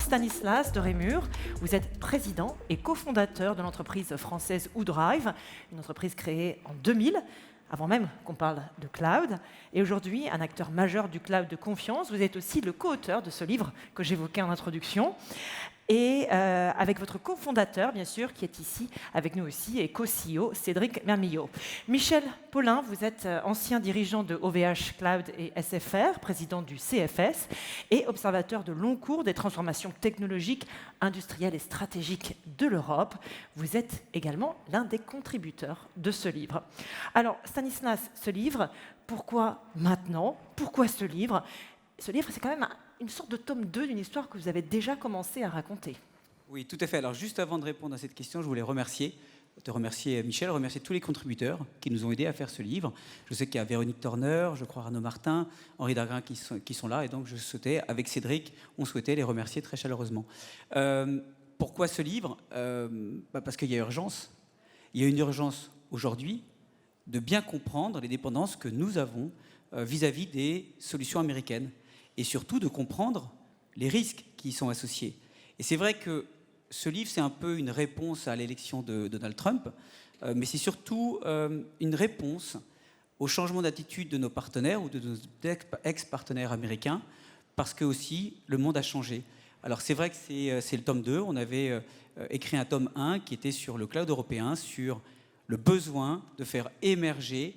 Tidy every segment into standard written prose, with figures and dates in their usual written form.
Stanislas de Rémur. Vous êtes président et cofondateur de l'entreprise française OuDrive, une entreprise créée en 2000, avant même qu'on parle de cloud. Et aujourd'hui, un acteur majeur du cloud de confiance. Vous êtes aussi le co-auteur de ce livre que j'évoquais en introduction. Et avec votre cofondateur, bien sûr, qui est ici avec nous aussi, et co-CEO, Cédric Mermillot. Michel Paulin, vous êtes ancien dirigeant de OVH Cloud et SFR, président du CFS, et observateur de long cours des transformations technologiques, industrielles et stratégiques de l'Europe. Vous êtes également l'un des contributeurs de ce livre. Alors, Stanislas, ce livre, pourquoi maintenant? Pourquoi ce livre? Ce livre, c'est quand même une sorte de tome 2 d'une histoire que vous avez déjà commencé à raconter. Oui, tout à fait. Alors, juste avant de répondre à cette question, je voulais te remercier Michel, remercier tous les contributeurs qui nous ont aidés à faire ce livre. Je sais qu'il y a Véronique Turner, je crois Arnaud Martin, Henri Dagrin qui sont là, et donc je souhaitais, avec Cédric, on souhaitait les remercier très chaleureusement. Pourquoi ce livre? Parce qu'il y a urgence. Il y a une urgence aujourd'hui de bien comprendre les dépendances que nous avons vis-à-vis des solutions américaines, et surtout de comprendre les risques qui y sont associés. Et c'est vrai que ce livre, c'est un peu une réponse à l'élection de Donald Trump, mais c'est surtout une réponse au changement d'attitude de nos partenaires ou de nos ex-partenaires américains, parce que aussi le monde a changé. Alors c'est vrai que c'est le tome 2, on avait écrit un tome 1 qui était sur le cloud européen, sur le besoin de faire émerger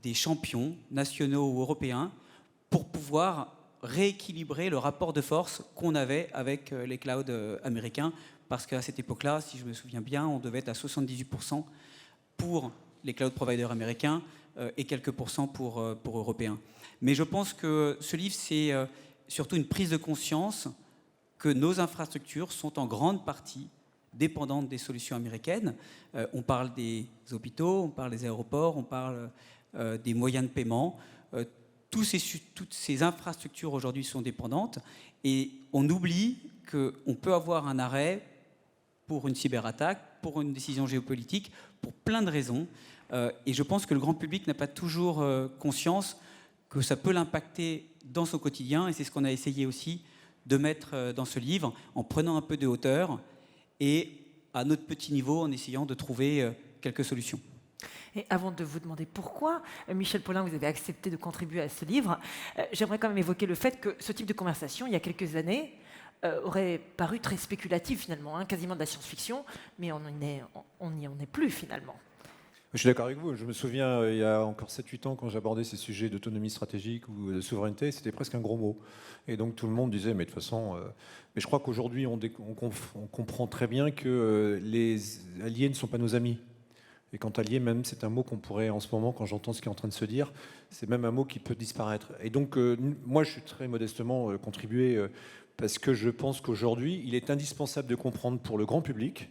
des champions nationaux ou européens pour pouvoir rééquilibrer le rapport de force qu'on avait avec les clouds américains, parce qu'à cette époque-là, si je me souviens bien, on devait être à 78% pour les cloud providers américains et quelques pourcents pour européens. Mais je pense que ce livre, c'est surtout une prise de conscience que nos infrastructures sont en grande partie dépendantes des solutions américaines. On parle des hôpitaux, on parle des aéroports, on parle des moyens de paiement. Toutes ces infrastructures aujourd'hui sont dépendantes, et on oublie qu'on peut avoir un arrêt pour une cyberattaque, pour une décision géopolitique, pour plein de raisons. Et je pense que le grand public n'a pas toujours conscience que ça peut l'impacter dans son quotidien, et c'est ce qu'on a essayé aussi de mettre dans ce livre, en prenant un peu de hauteur et à notre petit niveau, en essayant de trouver quelques solutions. Et avant de vous demander pourquoi, Michel Paulin, vous avez accepté de contribuer à ce livre, j'aimerais quand même évoquer le fait que ce type de conversation, il y a quelques années, aurait paru très spéculatif finalement, quasiment de la science-fiction, mais on n'y en est plus finalement. Je suis d'accord avec vous. Je me souviens, il y a encore 7-8 ans, quand j'abordais ces sujets d'autonomie stratégique ou de souveraineté, c'était presque un gros mot. Et donc tout le monde disait, mais de toute façon... Mais je crois qu'aujourd'hui, on comprend très bien que les alliés ne sont pas nos amis. Et quant à alliés, même, c'est un mot qu'on pourrait, en ce moment, quand j'entends ce qui est en train de se dire, c'est même un mot qui peut disparaître. Et donc, moi, je suis très modestement contribué parce que je pense qu'aujourd'hui, il est indispensable de comprendre pour le grand public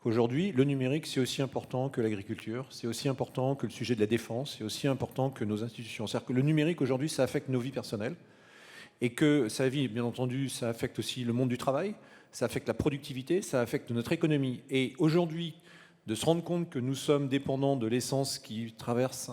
qu'aujourd'hui, le numérique, c'est aussi important que l'agriculture, c'est aussi important que le sujet de la défense, c'est aussi important que nos institutions. C'est-à-dire que le numérique, aujourd'hui, ça affecte nos vies personnelles et que sa vie, bien entendu, ça affecte aussi le monde du travail, ça affecte la productivité, ça affecte notre économie. Et aujourd'hui, de se rendre compte que nous sommes dépendants de l'essence qui traverse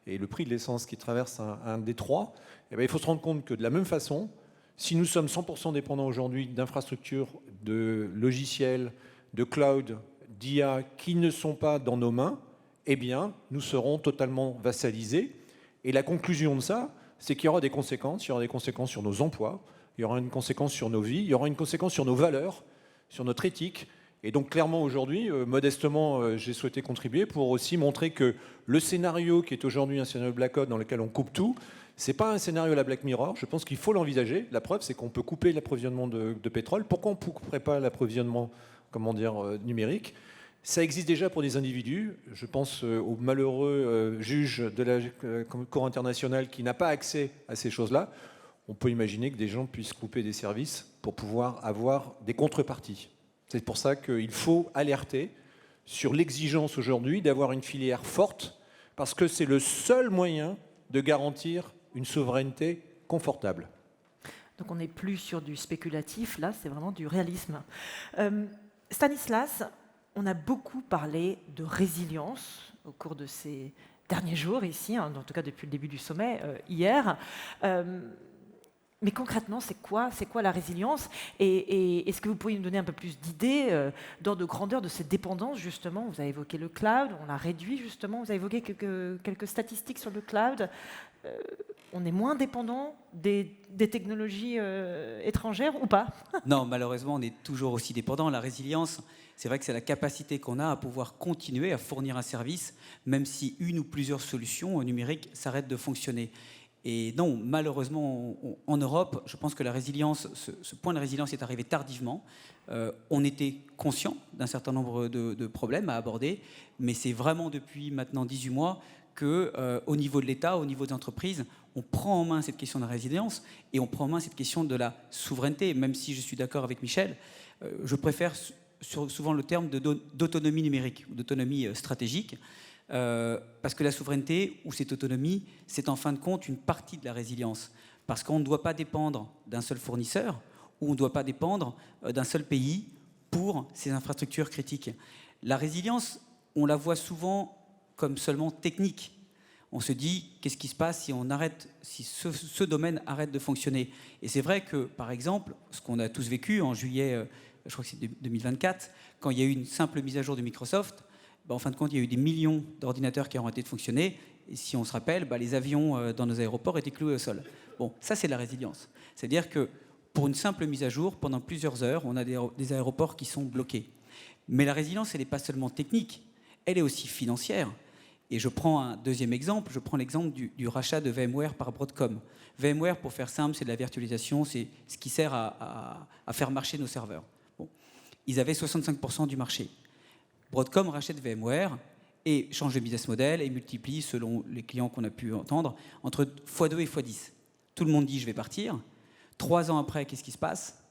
et le prix de l'essence qui traverse un détroit, eh bien, il faut se rendre compte que de la même façon, si nous sommes 100% dépendants aujourd'hui d'infrastructures, de logiciels, de cloud, d'IA qui ne sont pas dans nos mains, eh bien, nous serons totalement vassalisés. Et la conclusion de ça, c'est qu'il y aura des conséquences. Il y aura des conséquences sur nos emplois, il y aura une conséquence sur nos vies, il y aura une conséquence sur nos valeurs, sur notre éthique. Et donc clairement aujourd'hui, modestement, j'ai souhaité contribuer pour aussi montrer que le scénario qui est aujourd'hui un scénario blackout dans lequel on coupe tout, c'est pas un scénario à la Black Mirror. Je pense qu'il faut l'envisager. La preuve, c'est qu'on peut couper l'approvisionnement de pétrole. Pourquoi on ne couperait pas l'approvisionnement, numérique? Ça existe déjà pour des individus. Je pense au malheureux juge de la Cour internationale qui n'a pas accès à ces choses-là. On peut imaginer que des gens puissent couper des services pour pouvoir avoir des contreparties. C'est pour ça qu'il faut alerter sur l'exigence aujourd'hui d'avoir une filière forte, parce que c'est le seul moyen de garantir une souveraineté confortable. Donc on n'est plus sur du spéculatif, là c'est vraiment du réalisme. Stanislas, on a beaucoup parlé de résilience au cours de ces derniers jours ici, en tout cas depuis le début du sommet, hier. Mais concrètement, c'est quoi la résilience? Et est-ce que vous pourriez nous donner un peu plus d'idées, d'ordre de grandeur de cette dépendance, justement? Vous avez évoqué le cloud, on l'a réduit, justement. Vous avez évoqué quelques statistiques sur le cloud. On est moins dépendant des technologies étrangères ou pas? Non, malheureusement, on est toujours aussi dépendant. La résilience, c'est vrai que c'est la capacité qu'on a à pouvoir continuer à fournir un service, même si une ou plusieurs solutions numériques s'arrêtent de fonctionner. Et non, malheureusement, en Europe, je pense que la résilience, ce point de résilience est arrivé tardivement. On était conscient d'un certain nombre de problèmes à aborder, mais c'est vraiment depuis maintenant 18 mois qu'au niveau de l'État, au niveau des entreprises, on prend en main cette question de la résilience et on prend en main cette question de la souveraineté. Même si je suis d'accord avec Michel, je préfère souvent le terme d'autonomie numérique ou d'autonomie stratégique. Parce que la souveraineté ou cette autonomie, c'est en fin de compte une partie de la résilience. Parce qu'on ne doit pas dépendre d'un seul fournisseur ou on ne doit pas dépendre d'un seul pays pour ces infrastructures critiques. La résilience, on la voit souvent comme seulement technique. On se dit, qu'est-ce qui se passe si ce domaine arrête de fonctionner? Et c'est vrai que, par exemple, ce qu'on a tous vécu en juillet, je crois que c'est 2024, quand il y a eu une simple mise à jour de Microsoft, en fin de compte, il y a eu des millions d'ordinateurs qui ont arrêté de fonctionner. Et si on se rappelle, les avions dans nos aéroports étaient cloués au sol. Bon, ça, c'est la résilience. C'est-à-dire que pour une simple mise à jour, pendant plusieurs heures, on a des aéroports qui sont bloqués. Mais la résilience, elle n'est pas seulement technique, elle est aussi financière. Et je prends un deuxième exemple, je prends l'exemple du rachat de VMware par Broadcom. VMware, pour faire simple, c'est de la virtualisation, c'est ce qui sert à faire marcher nos serveurs. Bon. Ils avaient 65% du marché. Broadcom rachète VMware et change de business model et multiplie, selon les clients qu'on a pu entendre, entre x2 et x10. Tout le monde dit « je vais partir ». 3 ans après, qu'est-ce qui se passe?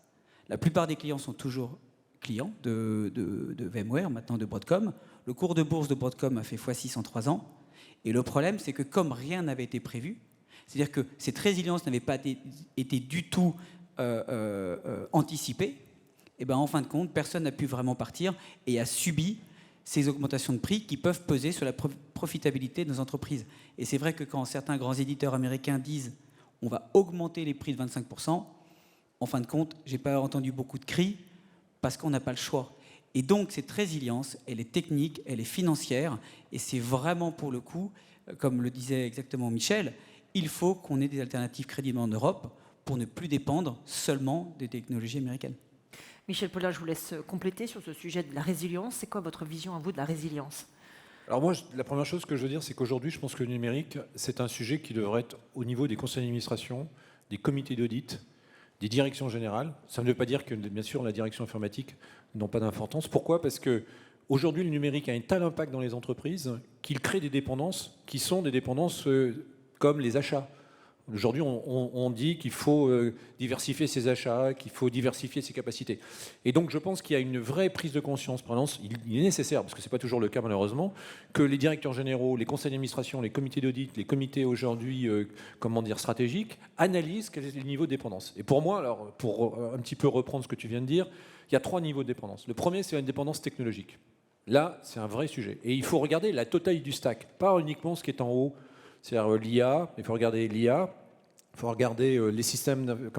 La plupart des clients sont toujours clients de VMware, maintenant de Broadcom. Le cours de bourse de Broadcom a fait x6 en 3 ans. Et le problème, c'est que comme rien n'avait été prévu, c'est-à-dire que cette résilience n'avait pas été du tout anticipée, et en fin de compte, personne n'a pu vraiment partir et a subi ces augmentations de prix qui peuvent peser sur la profitabilité de nos entreprises. Et c'est vrai que quand certains grands éditeurs américains disent « on va augmenter les prix de 25%, en fin de compte, je n'ai pas entendu beaucoup de cris parce qu'on n'a pas le choix. Et donc, cette résilience, elle est technique, elle est financière, et c'est vraiment pour le coup, comme le disait exactement Michel, il faut qu'on ait des alternatives crédibles en Europe pour ne plus dépendre seulement des technologies américaines. Michel Paulin, je vous laisse compléter sur ce sujet de la résilience. C'est quoi votre vision à vous de la résilience? Alors moi, la première chose que je veux dire, c'est qu'aujourd'hui, je pense que le numérique, c'est un sujet qui devrait être au niveau des conseils d'administration, des comités d'audit, des directions générales. Ça ne veut pas dire que, bien sûr, la direction informatique n'a pas d'importance. Pourquoi? Parce qu'aujourd'hui, le numérique a un tel impact dans les entreprises qu'il crée des dépendances qui sont des dépendances comme les achats. Aujourd'hui, on dit qu'il faut diversifier ses achats, qu'il faut diversifier ses capacités. Et donc, je pense qu'il y a une vraie prise de conscience. Il est nécessaire, parce que ce n'est pas toujours le cas malheureusement, que les directeurs généraux, les conseils d'administration, les comités d'audit, les comités aujourd'hui, stratégiques, analysent quel est le niveau de dépendance. Et pour moi, alors, pour un petit peu reprendre ce que tu viens de dire, il y a 3 niveaux de dépendance. Le premier, c'est une dépendance technologique. Là, c'est un vrai sujet. Et il faut regarder la totalité du stack, pas uniquement ce qui est en haut. C'est-à-dire l'IA, il faut regarder l'IA, il faut regarder les systèmes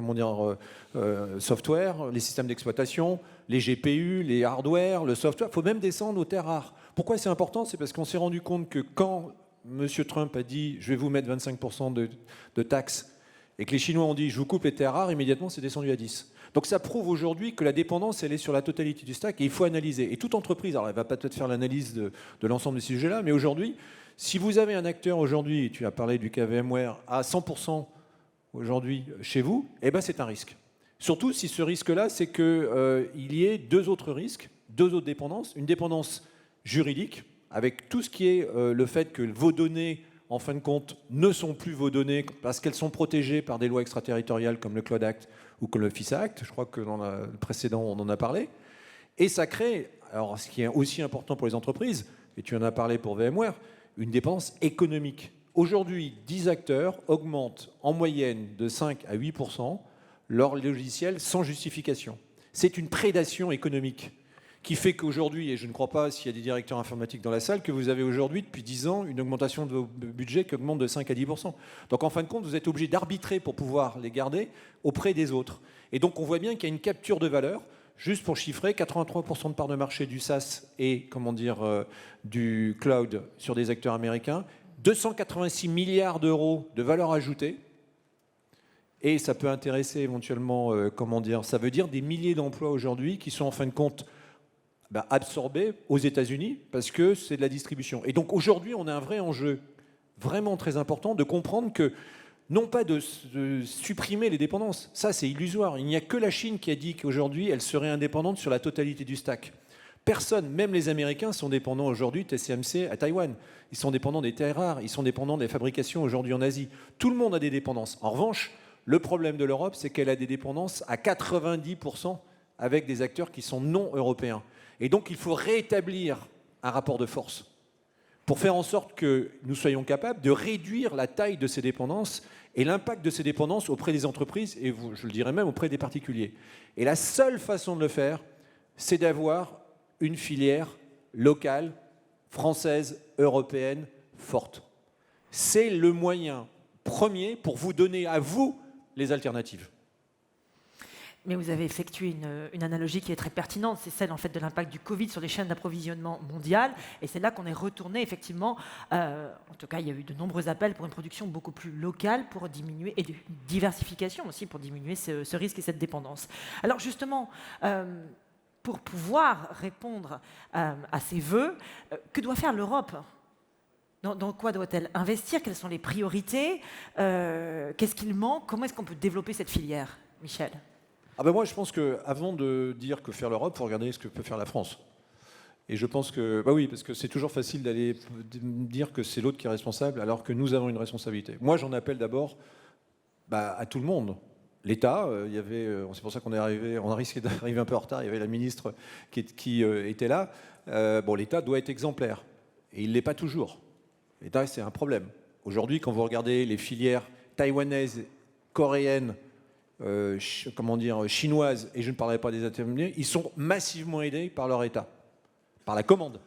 software, les systèmes d'exploitation, les GPU, les hardware, le software. Il faut même descendre aux terres rares. Pourquoi c'est important? C'est parce qu'on s'est rendu compte que quand M. Trump a dit « je vais vous mettre 25% de taxes » et que les Chinois ont dit « je vous coupe les terres rares », immédiatement c'est descendu à 10%. Donc ça prouve aujourd'hui que la dépendance, elle est sur la totalité du stack et il faut analyser. Et toute entreprise, alors elle ne va pas peut-être faire l'analyse de l'ensemble de ces sujets-là, mais aujourd'hui, si vous avez un acteur aujourd'hui, tu as parlé du cas VMware, à 100% aujourd'hui chez vous, eh ben c'est un risque. Surtout si ce risque-là, c'est qu'il y ait 2 autres risques, 2 autres dépendances. Une dépendance juridique, avec tout ce qui est le fait que vos données, en fin de compte, ne sont plus vos données parce qu'elles sont protégées par des lois extraterritoriales comme le Cloud Act ou comme le FISA Act. Je crois que dans le précédent, on en a parlé. Et ça crée, alors ce qui est aussi important pour les entreprises, et tu en as parlé pour VMware, une dépense économique. Aujourd'hui, 10 acteurs augmentent en moyenne de 5 à 8% leur logiciel sans justification. C'est une prédation économique qui fait qu'aujourd'hui, et je ne crois pas s'il y a des directeurs informatiques dans la salle, que vous avez aujourd'hui, depuis 10 ans, une augmentation de vos budgets qui augmente de 5 à 10%. Donc en fin de compte, vous êtes obligé d'arbitrer pour pouvoir les garder auprès des autres. Et donc on voit bien qu'il y a une capture de valeur. Juste pour chiffrer, 83% de part de marché du SaaS et du cloud sur des acteurs américains, 286 milliards d'euros de valeur ajoutée. Et ça peut intéresser éventuellement, ça veut dire des milliers d'emplois aujourd'hui qui sont en fin de compte absorbés aux États-Unis parce que c'est de la distribution. Et donc aujourd'hui, on a un vrai enjeu vraiment très important de comprendre que non pas de supprimer les dépendances, ça c'est illusoire. Il n'y a que la Chine qui a dit qu'aujourd'hui elle serait indépendante sur la totalité du stack. Personne, même les Américains, sont dépendants aujourd'hui de TSMC à Taïwan. Ils sont dépendants des terres rares, ils sont dépendants des fabrications aujourd'hui en Asie. Tout le monde a des dépendances. En revanche, le problème de l'Europe, c'est qu'elle a des dépendances à 90% avec des acteurs qui sont non européens. Et donc il faut rétablir un rapport de force pour faire en sorte que nous soyons capables de réduire la taille de ces dépendances et l'impact de ces dépendances auprès des entreprises et, je le dirais même, auprès des particuliers. Et la seule façon de le faire, c'est d'avoir une filière locale, française, européenne, forte. C'est le moyen premier pour vous donner à vous les alternatives. Mais vous avez effectué une analogie qui est très pertinente, c'est celle en fait de l'impact du Covid sur les chaînes d'approvisionnement mondiales, et c'est là qu'on est retourné effectivement, en tout cas il y a eu de nombreux appels pour une production beaucoup plus locale pour diminuer, et de diversification aussi pour diminuer ce risque et cette dépendance. Alors justement, pour pouvoir répondre à ces vœux, que doit faire l'Europe ? Dans quoi doit-elle investir? Quelles sont les priorités? Qu'est-ce qu'il manque? Comment est-ce qu'on peut développer cette filière, Michel? Moi, je pense qu'avant de dire que faire l'Europe, il faut regarder ce que peut faire la France. Et je pense que, oui, parce que c'est toujours facile d'aller dire que c'est l'autre qui est responsable, alors que nous avons une responsabilité. Moi, j'en appelle d'abord à tout le monde. L'État, c'est pour ça qu'on on a risqué d'arriver un peu en retard, il y avait la ministre qui était là. L'État doit être exemplaire. Et il ne l'est pas toujours. L'État, c'est un problème. Aujourd'hui, quand vous regardez les filières taïwanaises, coréennes, chinoises, et je ne parlerai pas des intermédiaires, ils sont massivement aidés par leur État, par la commande,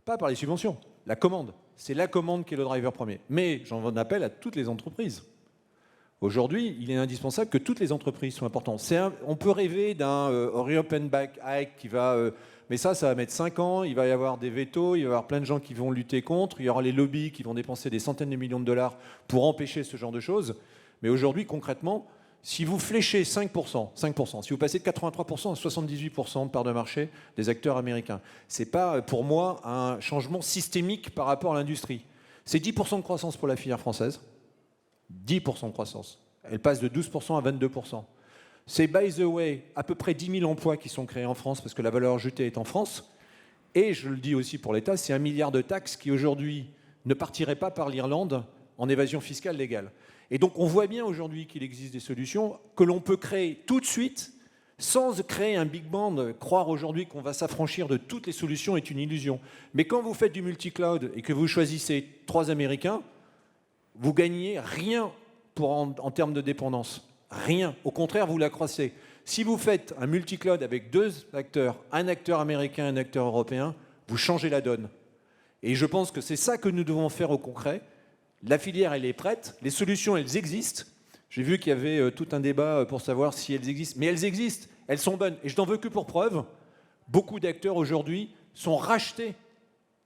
pas par les subventions, la commande. C'est la commande qui est le driver premier. Mais j'en appelle à toutes les entreprises. Aujourd'hui, il est indispensable que toutes les entreprises soient importantes. On peut rêver d'un European Bank Act qui va... mais ça va mettre 5 ans, il va y avoir des vétos, il va y avoir plein de gens qui vont lutter contre, il y aura les lobbies qui vont dépenser des centaines de millions de dollars pour empêcher ce genre de choses. Mais aujourd'hui, concrètement, si vous fléchez 5%, si vous passez de 83% à 78% de part de marché des acteurs américains, ce n'est pas pour moi un changement systémique par rapport à l'industrie. C'est 10% de croissance pour la filière française, 10% de croissance. Elle passe de 12% à 22%. C'est, by the way, à peu près 10 000 emplois qui sont créés en France parce que la valeur ajoutée est en France. Et je le dis aussi pour l'État, c'est 1 milliard de taxes qui aujourd'hui ne partiraient pas par l'Irlande en évasion fiscale légale. Et donc on voit bien aujourd'hui qu'il existe des solutions que l'on peut créer tout de suite sans créer un big bang. Croire aujourd'hui qu'on va s'affranchir de toutes les solutions est une illusion. Mais quand vous faites du multi-cloud et que vous choisissez 3 Américains, vous gagnez rien en termes de dépendance. Rien. Au contraire, vous l'accroissez. Si vous faites un multi-cloud avec 2 acteurs, un acteur américain et un acteur européen, vous changez la donne. Et je pense que c'est ça que nous devons faire au concret. La filière, elle est prête. Les solutions, elles existent. J'ai vu qu'il y avait tout un débat pour savoir si elles existent. Mais elles existent. Elles sont bonnes. Et je n'en veux que pour preuve. Beaucoup d'acteurs aujourd'hui sont rachetés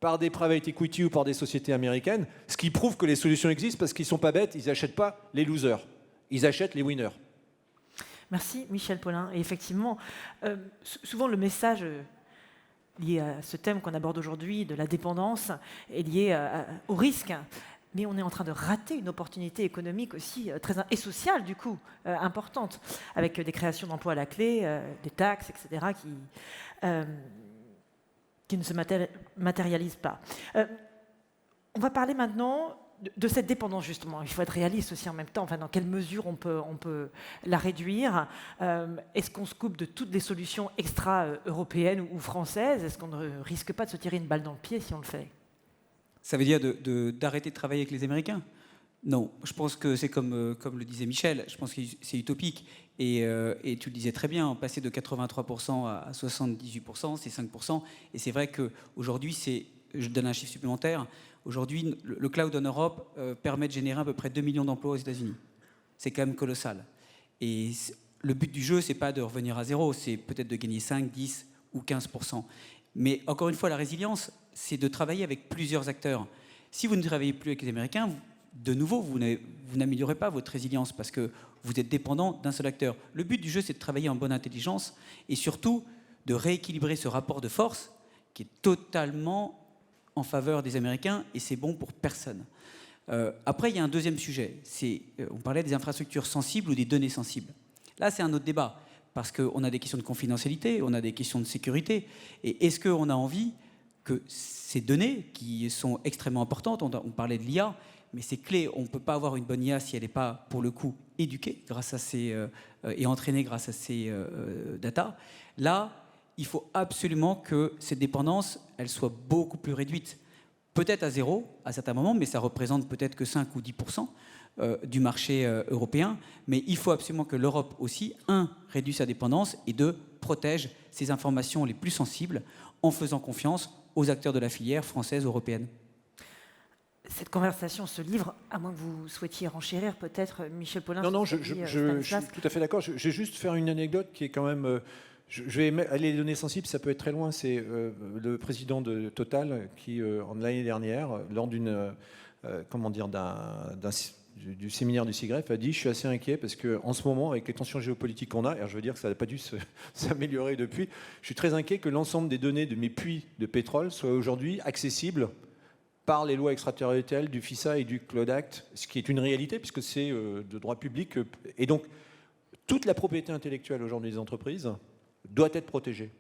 par des private equity ou par des sociétés américaines, ce qui prouve que les solutions existent parce qu'ils ne sont pas bêtes, ils n'achètent pas les losers, ils achètent les winners. Merci Michel Paulin. Et effectivement, souvent le message lié à ce thème qu'on aborde aujourd'hui, de la dépendance, est lié au risque. Mais on est en train de rater une opportunité économique aussi et sociale, du coup, importante, avec des créations d'emplois à la clé, des taxes, etc., qui ne se matérialisent pas. On va parler maintenant de cette dépendance, justement. Il faut être réaliste aussi en même temps. Enfin, dans quelle mesure on peut la réduire? Est-ce qu'on se coupe de toutes les solutions extra-européennes ou françaises? Est-ce qu'on ne risque pas de se tirer une balle dans le pied si on le fait? Ça veut dire d'arrêter de travailler avec les Américains. Non, je pense que c'est comme le disait Michel, je pense que c'est utopique. Et tu le disais très bien, passer de 83% à 78%, c'est 5%. Et c'est vrai qu'aujourd'hui, je donne un chiffre supplémentaire, aujourd'hui, le cloud en Europe permet de générer à peu près 2 millions d'emplois aux États-Unis. C'est quand même colossal. Et le but du jeu, c'est pas de revenir à zéro, c'est peut-être de gagner 5, 10 ou 15%. Mais encore une fois, la résilience, c'est de travailler avec plusieurs acteurs. Si vous ne travaillez plus avec les Américains, de nouveau, vous n'améliorez pas votre résilience parce que vous êtes dépendant d'un seul acteur. Le but du jeu, c'est de travailler en bonne intelligence et surtout de rééquilibrer ce rapport de force qui est totalement en faveur des Américains et c'est bon pour personne. Après, il y a un deuxième sujet. On parlait des infrastructures sensibles ou des données sensibles. Là, c'est un autre débat parce qu'on a des questions de confidentialité, on a des questions de sécurité. Et est-ce qu'on a envie que ces données, qui sont extrêmement importantes, on parlait de l'IA, mais c'est clé, on ne peut pas avoir une bonne IA si elle n'est pas, pour le coup, éduquée grâce à et entraînée grâce à ces data. Là, il faut absolument que cette dépendance, elle soit beaucoup plus réduite. Peut-être à zéro, à certains moments, mais ça représente peut-être que 5 ou 10% du marché européen. Mais il faut absolument que l'Europe aussi, réduise sa dépendance et protège ses informations les plus sensibles en faisant confiance aux acteurs de la filière française, européenne. Cette conversation, ce livre, à moins que vous souhaitiez renchérir peut-être, Michel Paulin. Non, je suis tout à fait d'accord. Je vais juste faire une anecdote qui est quand même... je vais aller les données sensibles, ça peut être très loin. C'est le président de Total qui, l'année dernière, lors du séminaire du CIGREF, a dit « Je suis assez inquiet parce qu'en ce moment, avec les tensions géopolitiques qu'on a, et je veux dire que ça n'a pas dû s'améliorer depuis, je suis très inquiet que l'ensemble des données de mes puits de pétrole soient aujourd'hui accessibles par les lois extraterritoriales du FISA et du Cloud Act, ce qui est une réalité puisque c'est de droit public. Et donc, toute la propriété intellectuelle aujourd'hui des entreprises doit être protégée.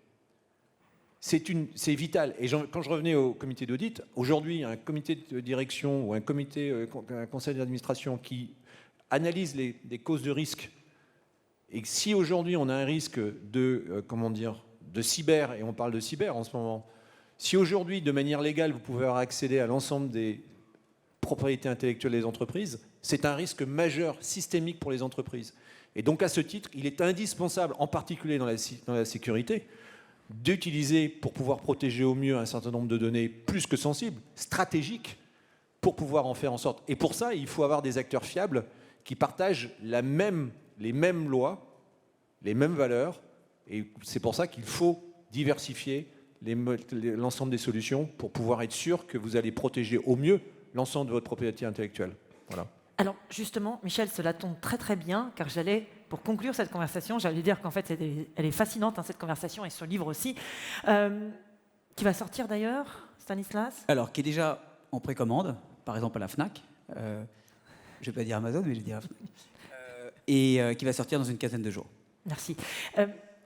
C'est vital. Et quand je revenais au comité d'audit, aujourd'hui, un comité de direction ou un conseil d'administration qui analyse les causes de risque, et si aujourd'hui on a un risque de cyber, et on parle de cyber en ce moment, si aujourd'hui, de manière légale, vous pouvez avoir accédé à l'ensemble des propriétés intellectuelles des entreprises, c'est un risque majeur, systémique pour les entreprises. Et donc, à ce titre, il est indispensable, en particulier dans la sécurité, d'utiliser, pour pouvoir protéger au mieux un certain nombre de données plus que sensibles, stratégiques, pour pouvoir en faire en sorte. Et pour ça, il faut avoir des acteurs fiables qui partagent les mêmes lois, les mêmes valeurs. Et c'est pour ça qu'il faut diversifier l'ensemble des solutions pour pouvoir être sûr que vous allez protéger au mieux l'ensemble de votre propriété intellectuelle. Voilà. Alors justement, Michel, cela tombe très très bien, car pour conclure cette conversation, j'allais dire qu'en fait elle est fascinante, cette conversation, et ce livre aussi, qui va sortir d'ailleurs, Stanislas ? Alors, qui est déjà en précommande, par exemple à la FNAC, je ne vais pas dire Amazon, mais je vais dire FNAC, et qui va sortir dans une quinzaine de jours. Merci.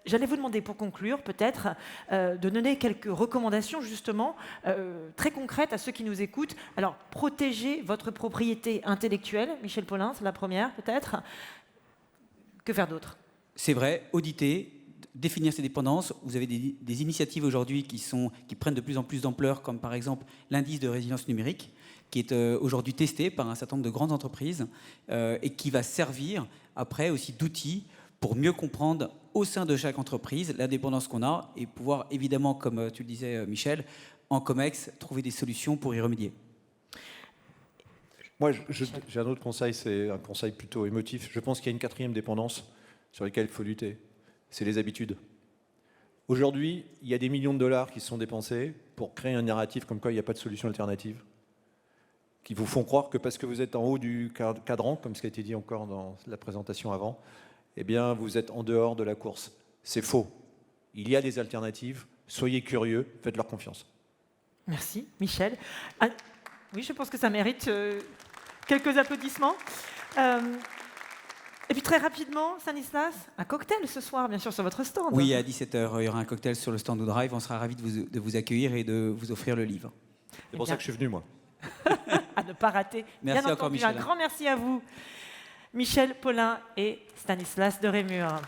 J'allais vous demander, pour conclure, peut-être, de donner quelques recommandations, justement, très concrètes à ceux qui nous écoutent. Alors, protéger votre propriété intellectuelle, Michel Paulin, c'est la première, peut-être. Que faire d'autre ? C'est vrai, auditer, définir ses dépendances. Vous avez des initiatives aujourd'hui qui prennent de plus en plus d'ampleur, comme par exemple l'indice de résilience numérique, qui est aujourd'hui testé par un certain nombre de grandes entreprises et qui va servir après aussi d'outil pour mieux comprendre au sein de chaque entreprise la dépendance qu'on a et pouvoir évidemment, comme tu le disais Michel, en COMEX, trouver des solutions pour y remédier. Moi, j'ai un autre conseil, c'est un conseil plutôt émotif. Je pense qu'il y a une quatrième dépendance sur laquelle il faut lutter, c'est les habitudes. Aujourd'hui, il y a des millions de dollars qui se sont dépensés pour créer un narratif comme quoi il n'y a pas de solution alternative, qui vous font croire que parce que vous êtes en haut du cadran, comme ce qui a été dit encore dans la présentation avant, eh bien, vous êtes en dehors de la course. C'est faux. Il y a des alternatives. Soyez curieux. Faites-leur confiance. Merci. Michel ? Oui, je pense que ça mérite quelques applaudissements. Et puis très rapidement, Stanislas, un cocktail ce soir, bien sûr, sur votre stand. Oui, à 17h, il y aura un cocktail sur le stand Woodrive. On sera ravis de vous accueillir et de vous offrir le livre. C'est pour ça que je suis venu, moi. À ne pas rater. Merci bien encore, entendu, Michel. Un grand merci à vous, Michel Paulin et Stanislas de Rémur.